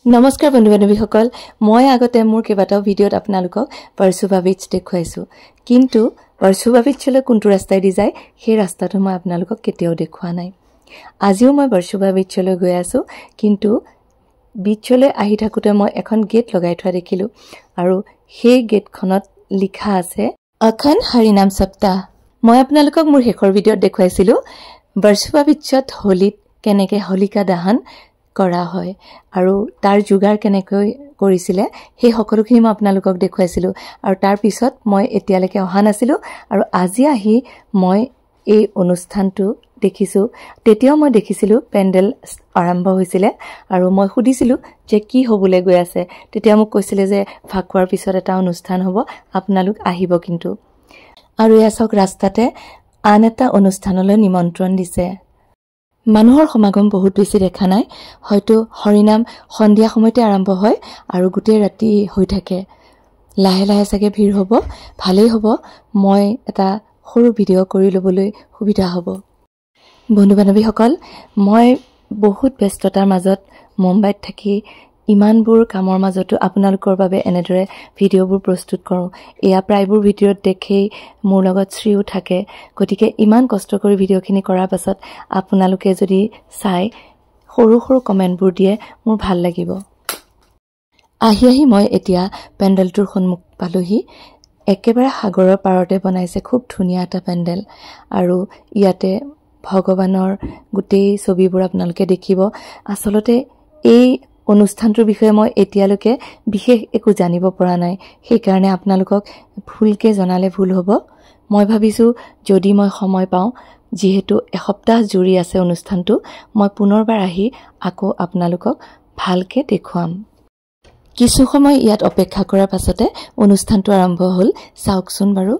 নমস্কাৰ বন্ধু বান্ধৱীসকল মই আগতে মোৰ কেইবাটাও ভিডিঅ'ত আপোনালোকক ভাৰ্চোভা বিচ দেখুৱাইছো কিন্তু ভাৰ্চোভা বিচলৈ কোনটো ৰাস্তাই দি যায় সেই ৰাস্তাটো মই আপোনালোকক কেতিয়াও দেখুৱা নাই আজিও মই ভাৰ্চোভা বিচলৈ গৈ আছো কিন্তু বিচলৈ আহি থাকোতে মই এখন গেট লগাই থোৱা দেখিলো আৰু সেই গেটখনত লিখা আছে অখণ্ড হৰিনাম সপ্তাহ মই আপোনালোকক মোৰ শেষৰ ভিডিঅ'ত দেখুৱাইছিলো ভাৰ্চোভা বিচত হোলীত কেনেকৈ হোলিকা দহন কৰা হয় আৰু তাৰ যোগাৰ কেনেকৈ কৰিছিলে সেই সকলোখিনি মই আপোনালোকক দেখুৱাইছিলো আৰু তাৰ পিছত মই এতিয়ালৈকে অহা নাছিলো আৰু আজি আহি মই এই অনুষ্ঠানটো দেখিছো তেতিয়াও মই দেখিছিলো পেন্ডেল আৰম্ভ হৈছিলে আৰু মই সুধিছিলো যে কি হ'বলৈ গৈ আছে তেতিয়া মোক কৈছিলে যে ফাকুৱাৰ পিছত এটা অনুষ্ঠান হ'ব আপোনালোক আহিব কিন্তু আৰু ইয়াছক ৰাস্তাতে আন এটা অনুষ্ঠানলৈ নিমন্ত্ৰণ দিছে মানুহৰ সমাগম বহুত বেছি দেখা নাই হয়তো হৰিনাম সন্ধিয়া সময়তে আৰম্ভ হয় আৰু গোটেই ৰাতি হৈ থাকে লাহে লাহে সাগে ভিৰ হ'ব ভালেই হ'ব মই এটা সৰু ভিডিঅ' কৰি লবলৈ সুবিধা হ'ব বন্ধু বান্ধৱীসকল মই বহুত ব্যস্ততাৰ মাজত মুম্বাইত থাকি ইমানবোৰ কামৰ মাজতো আপোনালোকৰ বাবে এনেদৰে ভিডিঅ'বোৰ প্ৰস্তুত কৰোঁ এয়া প্ৰায়বোৰ ভিডিঅ'ত দেখেই মোৰ লগত শ্ৰীও থাকে গতিকে ইমান কষ্ট কৰি ভিডিঅ'খিনি কৰাৰ পাছত আপোনালোকে যদি চাই সৰু সৰু কমেণ্টবোৰ দিয়ে মোৰ ভাল লাগিব আহি মই এতিয়া পেণ্ডেলটোৰ সন্মুখ পালোহি একেবাৰে সাগৰৰ পাৰতে বনাইছে খুব ধুনীয়া এটা পেণ্ডেল আৰু ইয়াতে ভগৱানৰ গোটেই ছবিবোৰ আপোনালোকে দেখিব আচলতে এই অনুষ্ঠানটোৰ বিষয়ে মই এতিয়ালৈকে বিশেষ একো জানিব পৰা নাই সেই কাৰণে আপোনালোকক ভুলকে জনালে ভুল হ'ব মই ভাবিছো যদি মই সময় পাওঁ যেহেতু এসপ্তাহ জুৰি আছে অনুষ্ঠানটো মই পুনৰবাৰ আহি আকৌ আপোনালোকক ভালকে দেখুৱাম কিছু সময় ইয়াত অপেক্ষা কৰাৰ পাছতে অনুষ্ঠানটো আৰম্ভ হ'ল চাওকচোন বাৰু